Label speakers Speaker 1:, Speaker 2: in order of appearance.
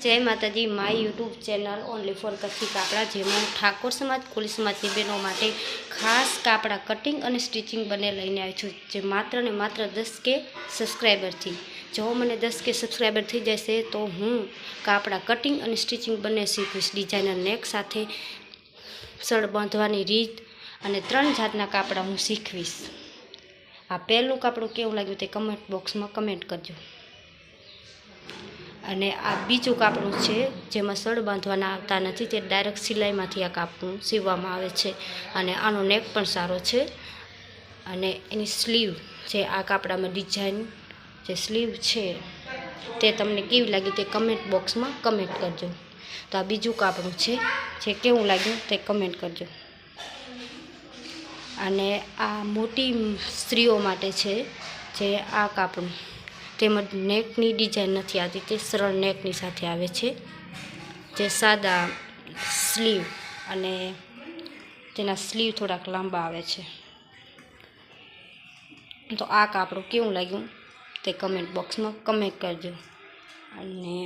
Speaker 1: जय Mataji my YouTube channel only for Kutchi कापड़ा जेमां ठाकोर समाज कोली समाजनी बहनों माटे खास कापड़ा कटिंग और स्टिचिंग बने लईने आई छुं जे मात्र ने मात्र 10K सब्सक्राइबर थी। जो मैंने 10K सब्सक्राइबर थी जैसे तो हूँ कापड़ा कटिंग और स्टिचिंग बने शीखीश। डिजाइनर नेक साथे सड़ बांधवानी रीत अने 3 जातना कापड़ा हूँ शीखवीश। आ पहलू कापड़ू केवुं लाग्युं ते कमेंट बॉक्स में कमेंट करजो। अने आ बीजू कापड़ू है जेमां सड़ बांधवाना आवता नथी ते डायरेक्ट सिलाईमांथी आ कापड़ू सीववामां आवे छे अने आनो नेक पण सारो छे अने एनी स्लीव जे आ कापड़ामां डिजाइन जे स्लीव छे ते तमने केवी लागी ते कमेंट बॉक्स में कमेंट करजो। तो आ बीजू कापड़ू है जे केवुं लाग्युं ते कमेंट करजो। अने आ मोटी स्त्रीओ माटे छे जे आ कापड़ू तेमज नेकनी डिजाइन नहीं आती ते सरल नेकनी साथे आवे छे जे सादा स्लीव अने तेना स्लीव थोड़ाक लांबा आवे छे। तो आ कापड़ू केवुं लाग्युं ते कमेंट बॉक्स में कमेंट करजो। अने